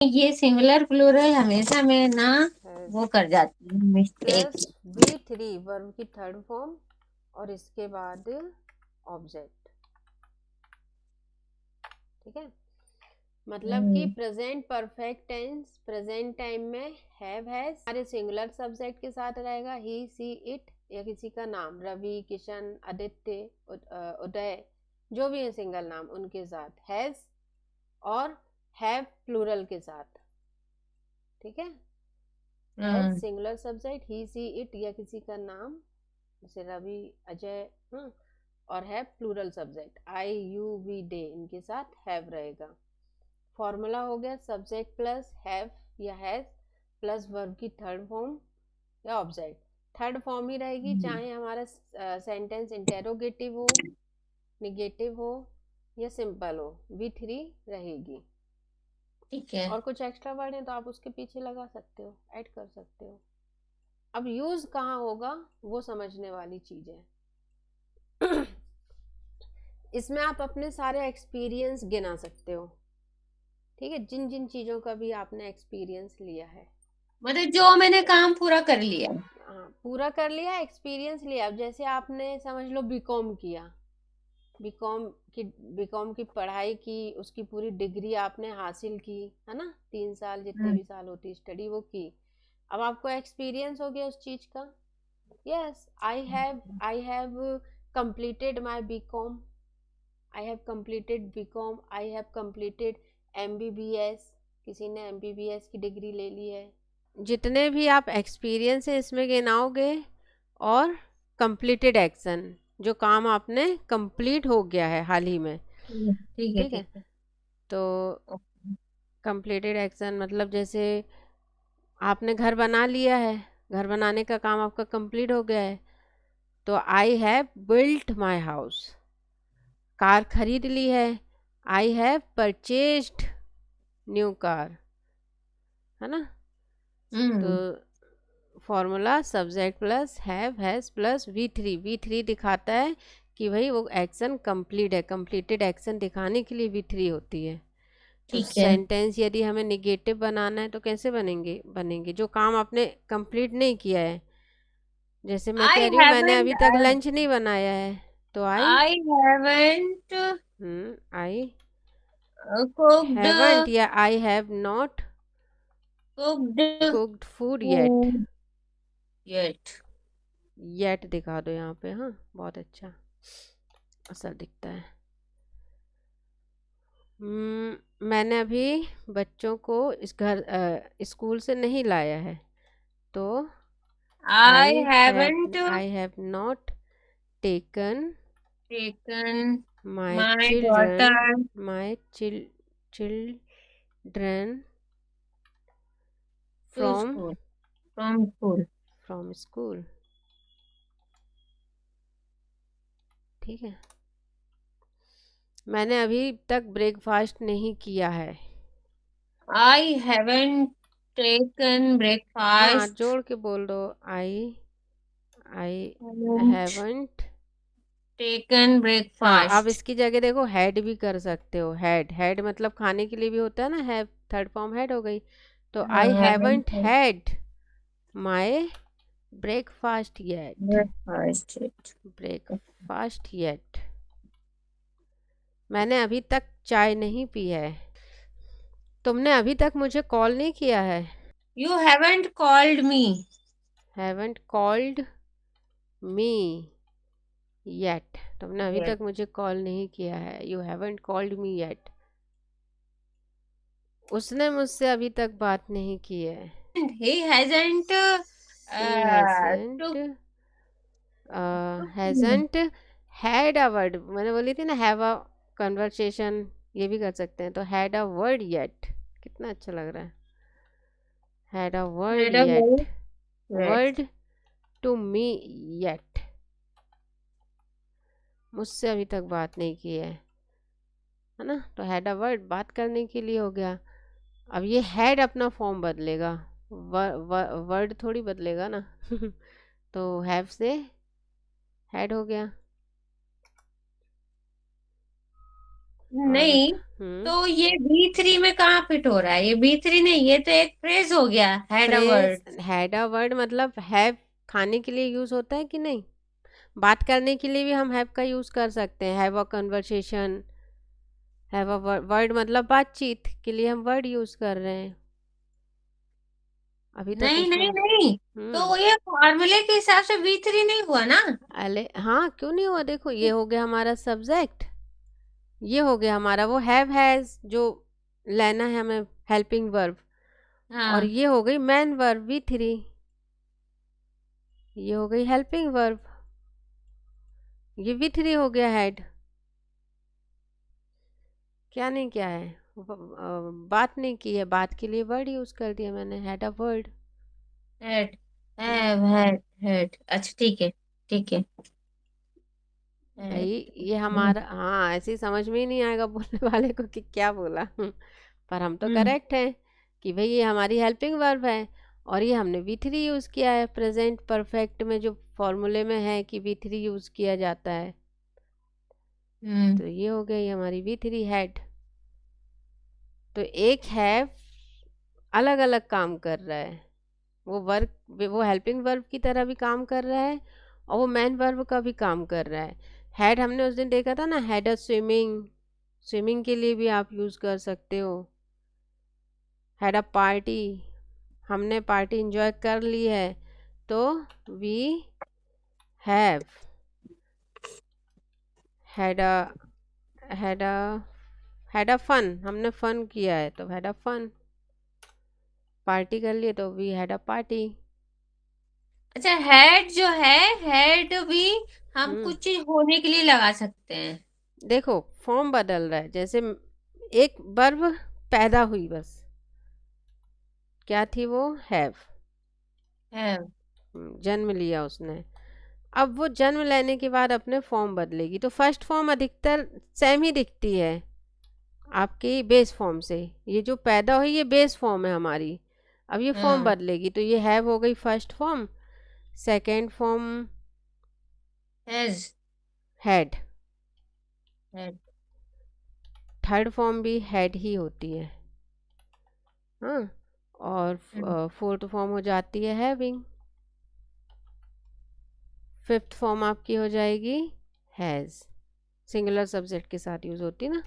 ये singular plural हमेशा मैं ना हैज वो कर जाती हूँ मिस्टेक। प्लस V3 वर्ब की थर्ड फॉर्म और इसके बाद ऑब्जेक्ट। ठीक है, मतलब कि present perfect tense present time में हैव हैज हमारे सिंगुलर सब्जेक्ट के साथ रहेगा, ही सी इट या किसी का नाम, रवि, किशन, आदित्य, उदय, जो भी है सिंगल नाम उनके साथ हैज, और हैव प्लूरल के साथ। ठीक है, has singular subject, he she it या किसी का नाम जैसे रवि, अजय, और have plural subject, I, you, we, they, इनके साथ हैव रहेगा। फॉर्मूला हो गया सब्जेक्ट प्लस हैव या हैज प्लस वर्ब की थर्ड फॉर्म या ऑब्जेक्ट। थर्ड फॉर्म ही रहेगी चाहे हमारा सेंटेंस इंटेरोगेटिव हो, निगेटिव हो या सिंपल हो, V3 रहेगी। ठीक है। और कुछ एक्स्ट्रा वर्ड है तो आप उसके पीछे लगा सकते हो, ऐड कर सकते हो। अब यूज कहाँ होगा वो समझने वाली चीज है। इसमें आप अपने सारे एक्सपीरियंस गिना सकते हो। ठीक है, जिन जिन चीजों का भी आपने एक्सपीरियंस लिया है, मतलब जो मैंने काम पूरा कर लिया। हाँ पूरा कर लिया, एक्सपीरियंस लिया। अब जैसे आपने समझ लो बीकॉम किया, बीकॉम की बीकॉम की पढ़ाई की, उसकी पूरी डिग्री आपने हासिल की, है ना, 3 साल जितने भी साल होती स्टडी वो की। अब आपको एक्सपीरियंस हो गया उस चीज का। Yes, I have completed my BCom, I have completed BCom, I have completed MBBS, किसी ने MBBS की डिग्री ले ली है। जितने भी आप एक्सपीरियंस है इसमें गिनाओगे, और कंप्लीटेड एक्शन, जो काम आपने कंप्लीट हो गया है हाल ही में। ठीक है ठीक है, ठीक है। तो कंप्लीटेड एक्शन मतलब जैसे आपने घर बना लिया है, घर बनाने का काम आपका कंप्लीट हो गया है, तो I have built my house. Car खरीद ली है, I have purchased new car, है ना। तो hmm. Formula subject plus have has plus V3 दिखाता है कि भाई वो एक्शन कंप्लीट है, कंप्लीटेड एक्शन दिखाने के लिए V3 होती है। तो ठीक है। सेंटेंस यदि हमें निगेटिव बनाना है तो कैसे बनेंगे जो काम आपने कंप्लीट नहीं किया है। जैसे मैं आई कह रही हूँ मैंने हैवंट अभी तक लंच नहीं बनाया है, तो I haven't I cooked haven't या I have not cooked cooked food yet. Food yet. Yet दिखा दो यहाँ पे, हाँ बहुत अच्छा असर दिखता है। मैंने अभी बच्चों को इस घर स्कूल से नहीं लाया है, तो I haven't I have not taken taken my my children daughter my children to from school from school. From school. ठीक है, मैंने अभी तक ब्रेकफास्ट नहीं किया है। आई हैवंट टेकन हाँ ब्रेकफास्ट। जोड़ के बोल दो, आई आई हैवंट। टेकन हाँ अब ब्रेकफास्ट। इसकी जगह देखो हैड भी कर सकते हो, हैड हैड मतलब खाने के लिए भी होता है ना, हैव थर्ड फॉर्म हैड हो गई। तो I haven't haven't had my breakfast yet, breakfast. Breakfast yet. मैंने अभी तक चाय नहीं पी है। तुमने अभी तक मुझे कॉल नहीं किया है। You haven't called me. Haven't called me yet, तुमने अभी तक मुझे कॉल नहीं किया है, you haven't called me yet. उसने मुझसे अभी तक बात नहीं की है। He hasn't she hasn't took hasn't had a word, मैंने बोली थी ना हैव अ कन्वर्सेशन, ये भी कर सकते हैं, तो हैड अ वर्ड येट, कितना अच्छा लग रहा है, had a word had a yet, word yet. Word to me yet, मुझसे अभी तक बात नहीं की है ना। तो हैड अ वर्ड बात करने के लिए हो गया। अब ये हैड अपना फॉर्म बदलेगा, वर्ड थोड़ी बदलेगा ना। तो हैव से हैड हो गया। और नहीं, तो ये B3 में कहाँ फिट हो रहा है? ये B3 नहीं, ये तो एक फ्रेज हो गया, had a phrase, word. Had a word मतलब हैव खाने के लिए यूज होता है कि नहीं? बात करने के लिए भी हम हैव का यूज कर सकते हैं, have a conversation. Have a word मतलब बातचीत के लिए हम वर्ड यूज कर रहे हैं। अभी तक नहीं उसमें नहीं नहीं, तो ये फॉर्मूले के हिसाब से B3 नहीं हुआ ना? अरे हाँ, क्यों नहीं हुआ? देखो, ये हो गया हमारा सब्जेक्ट, ये हो गया हमारा वो हैव हैज जो लेना है हमें, हेल्पिंग वर्ब। और हाँ। ये हो गई मैन वर्ब V3, ये हो गई हेल्पिंग वर्ब, ये V3 हो गया हेड। क्या नहीं किया है? बात नहीं की है, बात के लिए वर्ड यूज कर दिया मैंने, had a word. Had, had had, अच्छा ठीक है, ठीक है। भाई, हैड। ये हमारा, हाँ, ऐसे ही समझ में ही नहीं आएगा बोलने वाले को कि क्या बोला। पर हम तो हम्म करेक्ट हैं कि भाई ये हमारी हेल्पिंग वर्ब है। और ये हमने V3 यूज़ किया है प्रेजेंट परफेक्ट में, जो फॉर्मूले में है कि V3 यूज़ किया जाता है। हम्म तो ये हो गई हमारी V3 हेड। तो एक हैव अलग अलग काम कर रहा है, वो वर्क, वो हेल्पिंग वर्ब की तरह भी काम कर रहा है, और वो मैन वर्ब का भी काम कर रहा है। हैड हमने उस दिन देखा था ना, हैड अ स्विमिंग, स्विमिंग के लिए भी आप यूज़ कर सकते हो। हैड अ पार्टी, हमने पार्टी इंजॉय कर ली है, तो we have had a had a had a fun, हमने फन किया है तो हैड अ फन। पार्टी कर लिए तो वी हैड अ पार्टी। अच्छा, हेड जो है, हेड भी हम हम्म कुछ चीज होने के लिए लगा सकते हैं। देखो, फॉर्म बदल रहा है, जैसे एक वर्ब पैदा हुई बस, क्या थी वो? हैव। है। जन्म लिया उसने। अब वो जन्म लेने के बाद अपने फॉर्म बदलेगी, तो फर्स्ट फॉर्म अधिकतर सेम ही दिखती है आपकी बेस फॉर्म से। ये जो पैदा हुई ये बेस फॉर्म है हमारी, अब ये फॉर्म हाँ। बदलेगी, तो ये हैव हो गई first form, second form has. Had, had. Third form भी हैड ही होती है। हाँ, और फोर्थ फॉर्म हो जाती है हैविंग, फिफ्थ फॉर्म आपकी हो जाएगी हैज़, सिंगुलर सब्जेक्ट के साथ यूज होती है ना।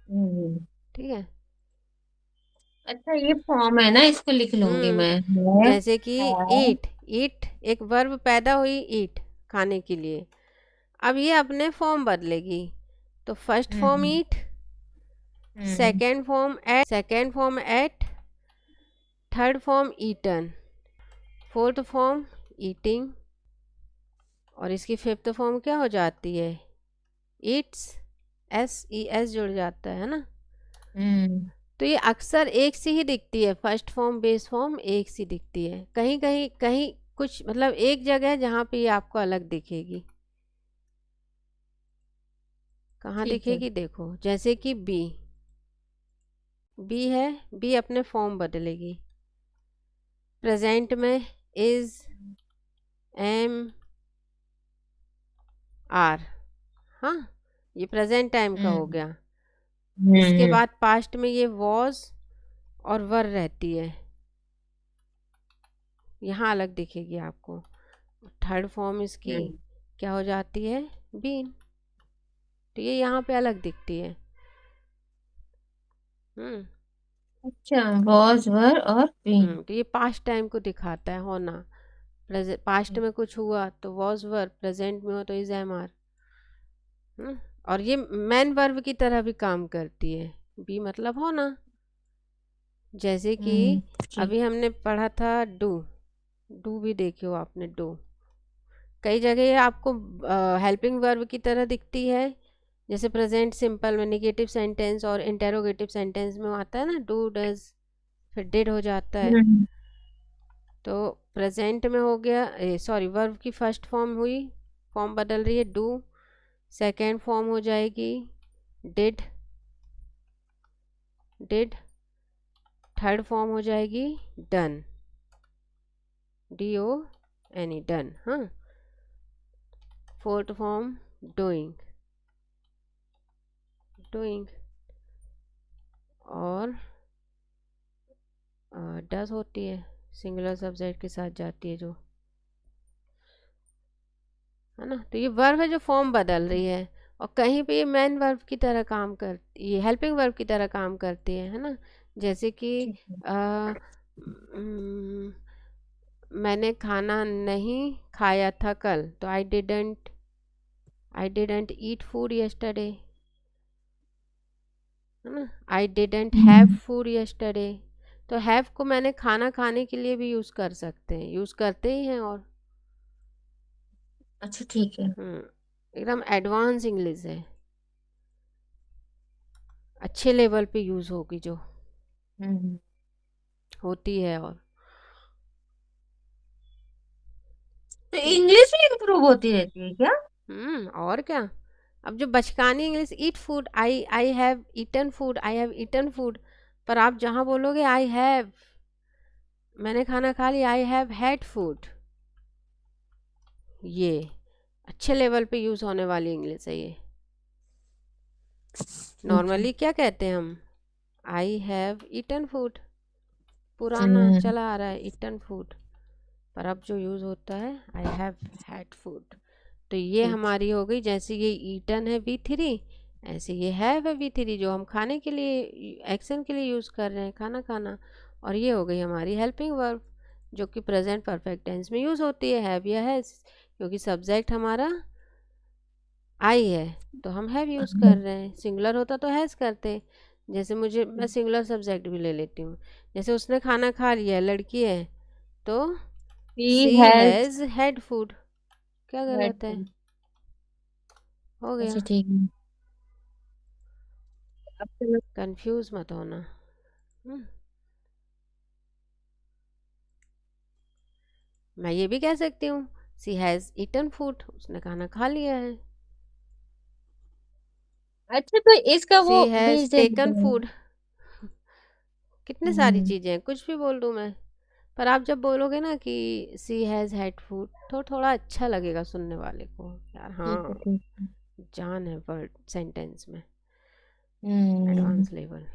हम्म। ठीक है। अच्छा, ये फॉर्म है ना, इसको लिख लूंगी मैं। है। जैसे कि है। ईट, ईट एक वर्ब पैदा हुई, ईट खाने के लिए, अब ये अपने फॉर्म बदलेगी, तो first form hmm eat, hmm second form ate, third form eaten, fourth form eating, और इसकी फिफ्थ फॉर्म क्या हो जाती है? ईट्स, SES जुड़ जाता है ना। हम्म तो ये अक्सर एक सी ही दिखती है, फर्स्ट फॉर्म बेस फॉर्म एक सी दिखती है, कहीं कहीं कहीं कुछ मतलब एक जगह है जहाँ पे ये आपको अलग दिखेगी। कहाँ ठीक है। दिखेगी? देखो, जैसे कि बी, बी है, बी अपने फॉर्म बदलेगी, प्रेजेंट में इज, एम, आर। हाँ, ये प्रेजेंट टाइम का हो हम्म गया। इसके हम्म बाद पास्ट में ये वॉज और वर रहती है, यहाँ अलग दिखेगी आपको। थर्ड फॉर्म इसकी हम्म। क्या हो जाती है? बीन, तो ये यहाँ पे अलग दिखती है। हम्म अच्छा, वॉज वर और बीन। तो ये पास्ट टाइम को दिखाता है, होना। पास्ट में कुछ हुआ तो वॉज वर, प्रेजेंट में हो तो इज, एम, आर। और ये मैन वर्ब की तरह भी काम करती है, बी मतलब होना। जैसे कि ठीक। अभी हमने पढ़ा था डू, डू भी देखे हो आपने? डू कई जगह ये आपको हेल्पिंग वर्ब की तरह दिखती है, जैसे प्रेजेंट सिंपल में, नेगेटिव सेंटेंस और इंटेरोगेटिव सेंटेंस में आता है ना, डू डज, फिर डिड हो जाता है। हम्म तो प्रेजेंट में हो गया, सॉरी, वर्ब की फर्स्ट फॉर्म हुई, फॉर्म बदल रही है डू, सेकेंड फॉर्म हो जाएगी डिड, डिड, थर्ड फॉर्म हो जाएगी डन, DONE, डन। हाँ, फोर्थ फॉर्म डूइंग, डूइंग, और डज होती है, सिंगुलर सब्जेक्ट के साथ जाती है जो, है ना। तो ये वर्ब है जो फॉर्म बदल रही है, और कहीं पे ये मेन वर्ब की तरह काम कर, ये हेल्पिंग वर्ब की तरह काम करती है ना। जैसे कि ठीक है। अ, म, मैंने खाना नहीं खाया था कल, तो I didn't eat food yesterday, है ना। I didn't have hmm, food yesterday, तो हैव को मैंने खाना खाने के लिए भी यूज़ कर सकते हैं, यूज़ करते ही हैं। और अच्छा ठीक है। एकदम एडवांस इंग्लिश है, अच्छे लेवल पे यूज़ होगी जो हम्म। होती है। और तो इंग्लिश भी इम्प्रूव होती रहती है क्या? और क्या। अब जो बचकानी English, eat food, I have eaten food, I have eaten food, पर आप जहाँ बोलोगे आई हैव, मैंने खाना खा लिया, आई हैव हैड फूड, ये अच्छे लेवल पे यूज़ होने वाली इंग्लिश है ये। ठीक है। नॉर्मली क्या कहते हैं हम, आई हैव ईटन फूड, पुराना हम्म। चला आ रहा है ईटन फूड, पर अब जो यूज़ होता है आई हैव हैड फूड। तो ये ठीक है। हमारी हो गई, जैसे ये ईटन है V3, ऐसे ये हैव है V3 जो हम खाने के लिए, एक्शन के लिए यूज़ कर रहे हैं, खाना खाना। और ये हो गई हमारी हेल्पिंग वर्ब जो कि प्रेजेंट परफेक्ट टेंस में यूज़ होती है, हैव या हैज़, क्योंकि सब्जेक्ट हमारा आई है तो हम हैव यूज़ कर रहे हैं, सिंगुलर होता तो हैज़ करते। जैसे मैं सिंगुलर सब्जेक्ट भी ले लेती हूँ, जैसे उसने खाना खा लिया, लड़की है, तो she see has has had food, क्या हैड गलत है, फूड। हो गया। अच्छा ठीक है। अब चलो। कंफ्यूज मत होना। हम्म, मैं ये भी कह सकती हूँ, सी हैज़ ईटन फूड, उसने खाना खा लिया है। अच्छा तो इसका सी वो हैज़ भेज दे टेकन मुझे। फूड, कितने सारी हम्म। चीज़ें हैं, कुछ भी बोल दूँ मैं। पर आप जब बोलोगे ना कि सी हैज़ हैड फूड, तो थोड़ा अच्छा लगेगा सुनने वाले को, यार ठीक है हाँ, ठीक है। जान है वर्ड सेंटेंस में, हम्म। Advance level.